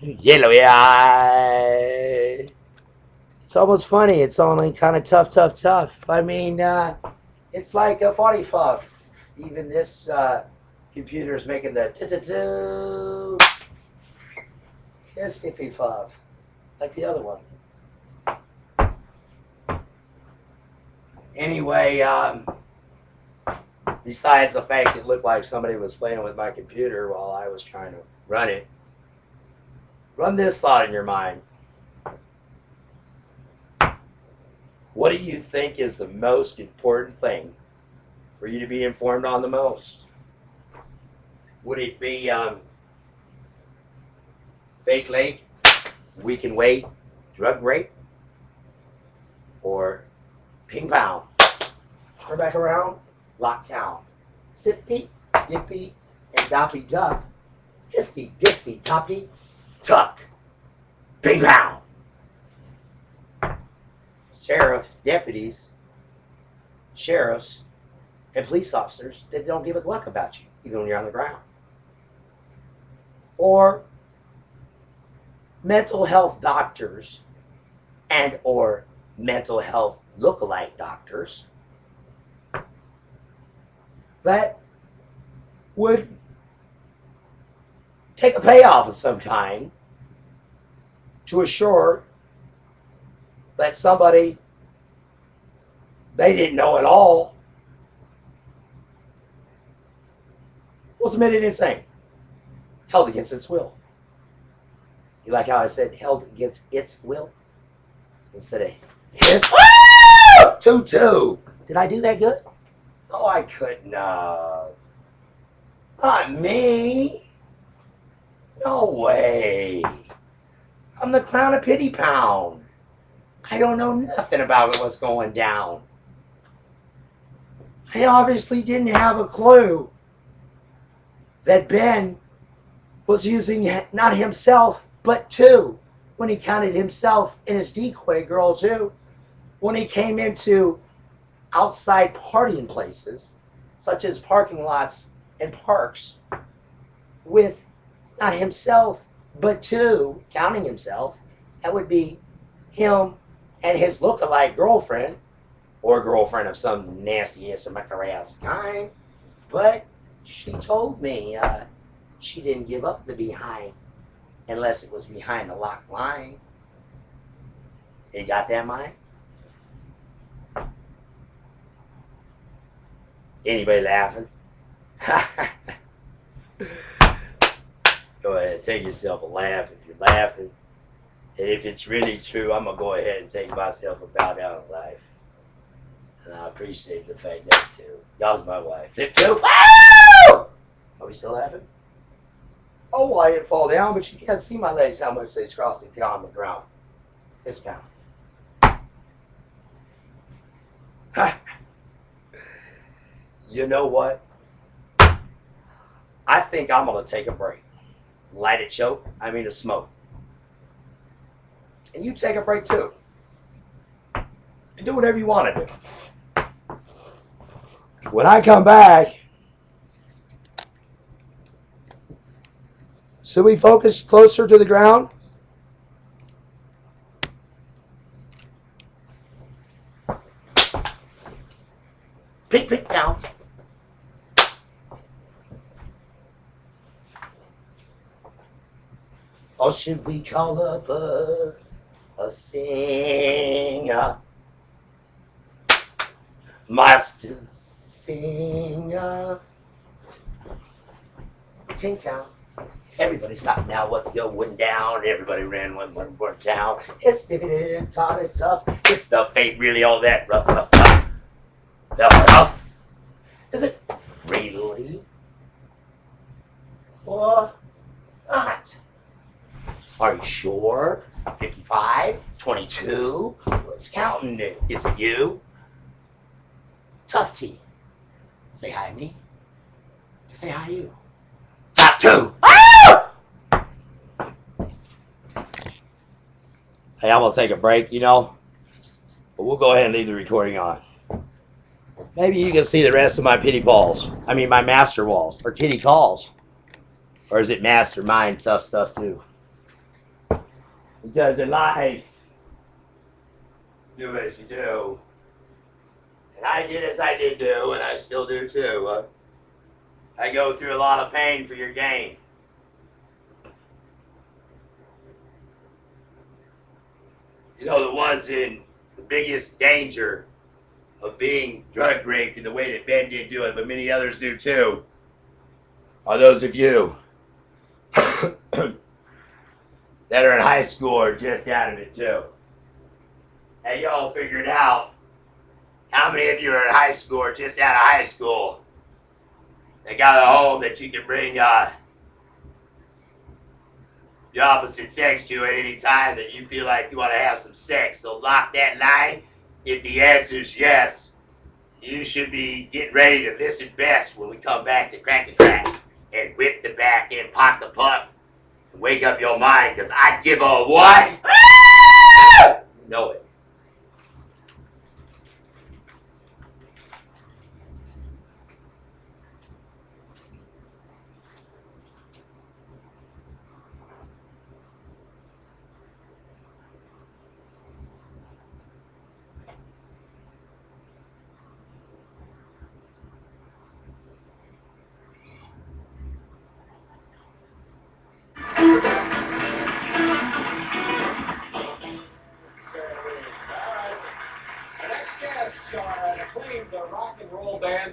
Yellow eye. It's almost funny. It's only kind of tough. I mean, it's like a 40 fuff. Even this computer is making the stiffy fuff, like the other one. Anyway, besides the fact it looked like somebody was playing with my computer while I was trying to run it, run this thought in your mind. What do you think is the most important thing for you to be informed on the most? Would it be fake lake, we can wait, drug rape, or ping pound? Turn back around, lockdown. Sippy, yippy, and doppy duck. Histy, disty, toppy, tuck. Ping pound. Sheriffs, and police officers that don't give a gluck about you, even when you're on the ground. Or mental health doctors and or mental health lookalike doctors that would take a payoff of some kind to assure that somebody they didn't know at all was admitted insane, held against its will. You like how I said held against its will instead of his? 2-2. Did I do that good? Oh, I couldn't have. Not me. No way. I'm the clown of Pity Pound. I don't know nothing about what's going down. I obviously didn't have a clue that Ben was using not himself, but two, when he counted himself and his decoy girl too, when he came into outside partying places, such as parking lots and parks, with not himself, but two, counting himself, that would be him and his lookalike girlfriend, or girlfriend of some nasty ass kind. But she told me she didn't give up the behind unless it was behind the locked line. You got that, Mike? Anybody laughing? Go ahead, take yourself a laugh if you're laughing. And if it's really true, I'm going to go ahead and take myself a bow down in life. And I appreciate the fact that too. Y'all's my wife. Flip two. Are we still laughing? Oh, well, I didn't fall down, but you can't see my legs, how much they crossed on the ground. This pound. You know what? I think I'm going to take a break. Light a choke, a smoke. And you take a break too. And do whatever you want to do. When I come back, should we focus closer to the ground? Pick down. Or should we call up a singer? Master singer. Ting town. Everybody stop now, what's going down? Everybody ran one more town. It's divided and taught it tough. This stuff ain't really all that rough. Rough. Is it really? Or not? Are you sure? 55? 22? What's counting it? Is it you? Tough T. Say hi to me. Say hi to you. Top two. Ah! Hey, I'm going to take a break, but we'll go ahead and leave the recording on. Maybe you can see the rest of my pity balls. My master walls. Or kitty calls. Or is it mastermind tough stuff too? Because in life, do as you do. And I did as I did do, and I still do too. I go through a lot of pain for your gain. You know, the ones in the biggest danger of being drug raped in the way that Ben did do it, but many others do too, are those of you that are in high school or just out of it too. Hey, y'all figured out how many of you are in high school or just out of high school that got a home that you can bring the opposite sex to at any time that you feel like you want to have some sex. So lock that line. If the answer is yes, you should be getting ready to listen best when we come back to Crack the Crack and whip the back and pop the puck and wake up your mind, because I give a what? You know it.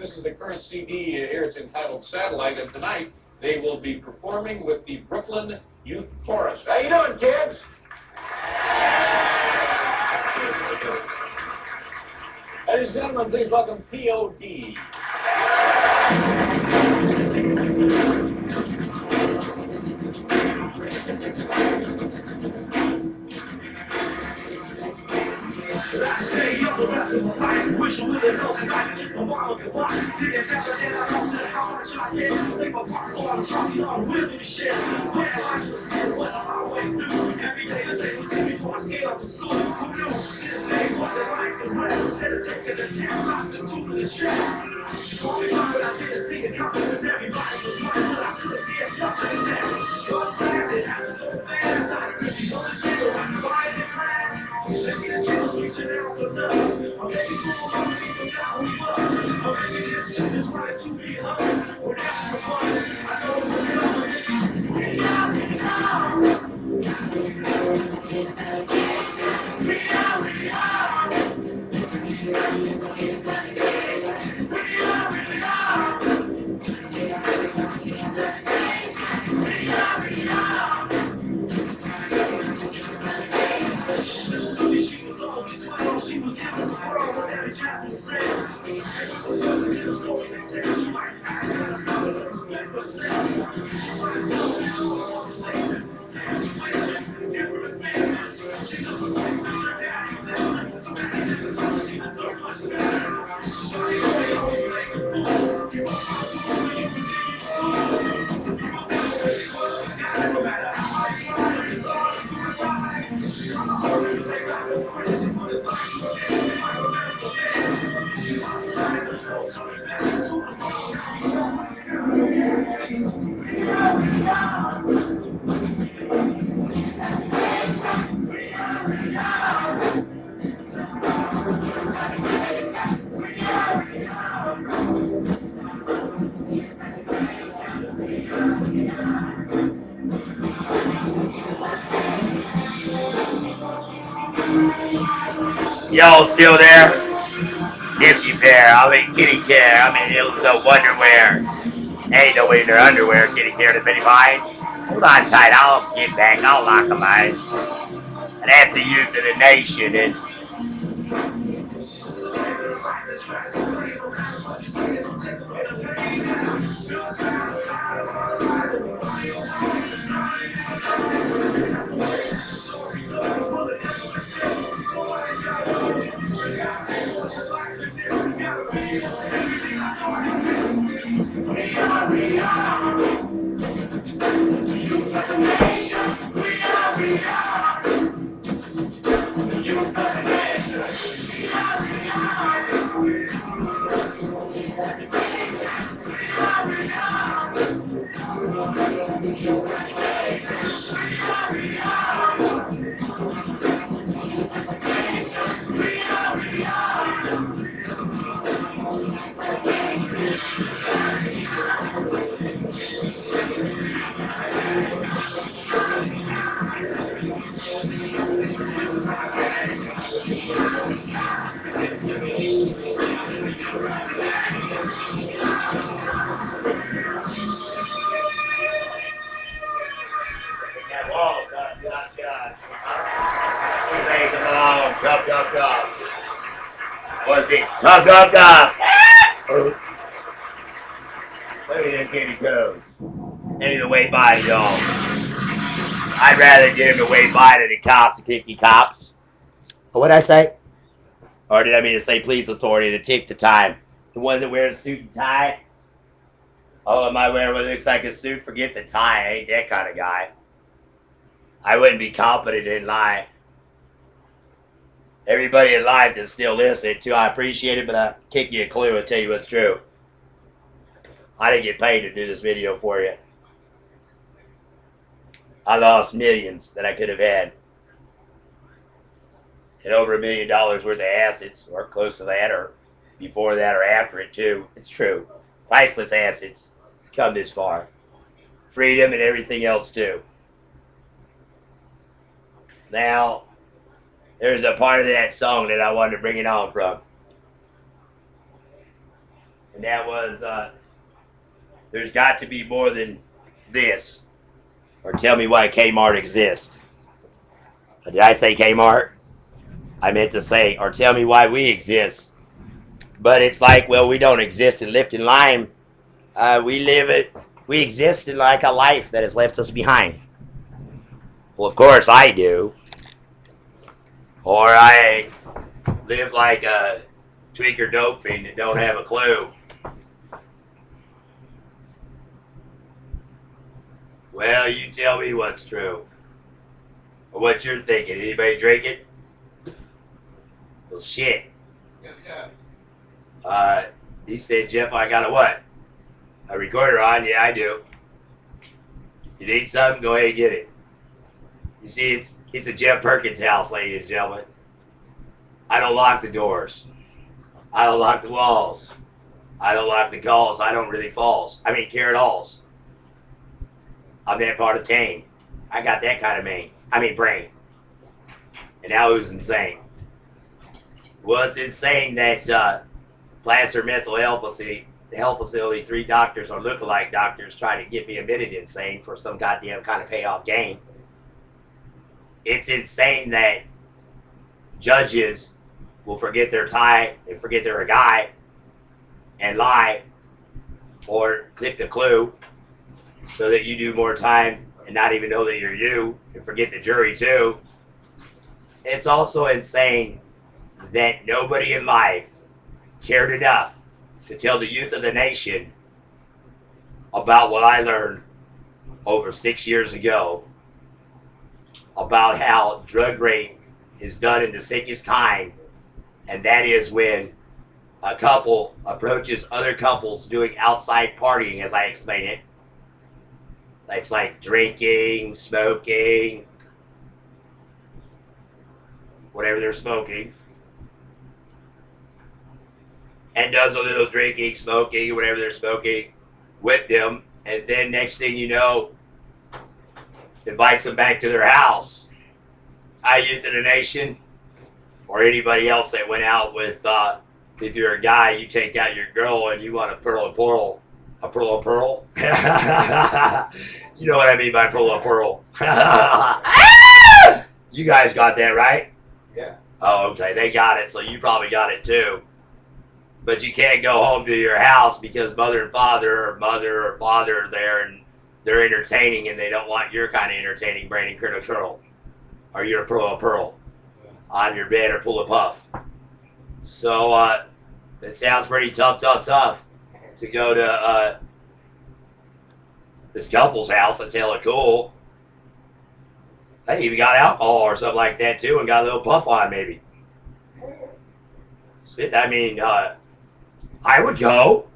This is the current CD here. It's entitled Satellite, and tonight they will be performing with the Brooklyn Youth Chorus. How you doing, kids? Ladies and gentlemen, please welcome P.O.D. I stay up the rest of my life. Wish you would've known, cause I could my mama could lie. Didn't tell her that I don't know how much I get. Take my parts all I'm trusting on wisdom to share. Yeah, I should what I always do. Every day the same routine before I scale up to school. Who knows? This day wasn't like the rest. Instead of taking the 10 shots and 2 in the chest. Call me up, but I didn't see it coming. And everybody was running, but I couldn't see it nothing. It said, your class, it happened so fast. I didn't really understand it. I could buy it in class. Maybe the kills reaching out the love. Or maybe people don't even know who we love. Or maybe this shit is right to be loved. We're not for fun. I know we're young. We are, we are. We are, we are. We are, we are. We are, we are. She was only 12, she was given the world, but every chapter the same. And with the positive stories they tell, she might act out of love and respect herself. She might know that she was places, situation, different faces. She doesn't like her daddy, never so many different times she deserves much better. Shawty, they always play the fool. You want my fool, you can give it all. You want to know where you want to get, no matter how I try, you love is suicide. I'm a hurry, they got no crazy for this life. I remember then. I'm trying to know something better to the Y'all still there? Tipsy Bear, I mean kitty care, I mean Ilsa Wonderwear. Ain't no in their underwear, kitty care to many mine. Hold on tight, I'll get back, I'll lock them mine. And that's the youth of the nation, and Come, come, come. Look at that kitty goes. Ain't even wait by it, y'all. I'd rather get him to wait by to the cops, the kicky cops. What'd I say? Or did I mean to say police authority to take the time? The one that wears a suit and tie? Oh, am I wearing what looks like a suit? Forget the tie. I ain't that kind of guy. I wouldn't be confident in lie. Everybody in life that's still listening too, I appreciate it, but I'll kick you a clue and tell you what's true. I didn't get paid to do this video for you. I lost millions that I could have had. And over $1 million worth of assets, or close to that, or before that, or after it too. It's true. Priceless assets to come this far. Freedom and everything else too. Now, there's a part of that song that I wanted to bring it on from. And that was, there's got to be more than this. Or tell me why Kmart exists. Did I say Kmart? I meant to say, or tell me why we exist. But it's like, well, we don't exist in Lifting Lime. We exist in like a life that has left us behind. Well, of course I do. Or I live like a tweaker dope fiend that don't have a clue. Well, you tell me what's true. Or what you're thinking. Anybody drink it? Well, shit. He said, Jeff, I got a what? A recorder on? Yeah, I do. You need something? Go ahead and get it. You see, it's a Jeff Perkins house, ladies and gentlemen. I don't lock the doors. I don't lock the walls. I don't lock the calls. I don't really falls. I mean, care at alls. I'm that part of Kane. I got that kind of brain. And now who's insane? Well, it's insane that Placer Mental Health Facility, 3 doctors or lookalike doctors trying to get me admitted insane for some goddamn kind of payoff game. It's insane that judges will forget their tie and forget they're a guy and lie or clip the clue so that you do more time and not even know that you're you and forget the jury too. It's also insane that nobody in life cared enough to tell the youth of the nation about what I learned over 6 years ago about how drug rape is done in the sickest kind, and that is when a couple approaches other couples doing outside partying, as I explain it. It's like drinking, smoking, whatever they're smoking, and does a little drinking, smoking, whatever they're smoking with them, and then next thing you know, invites them back to their house. Youth of the nation, or anybody else that went out with, if you're a guy, you take out your girl and you want a pearl. You know what I mean by pearl. You guys got that right? Yeah. Oh, okay. They got it, so you probably got it too. But you can't go home to your house because mother or father are there and they're entertaining and they don't want your kind of entertaining brain and critical. Or you're a pearl on your bed or pull a puff. So it sounds pretty tough to go to this couple's house. That's hella cool. They even got alcohol or something like that too and got a little puff on maybe. I mean, I would go.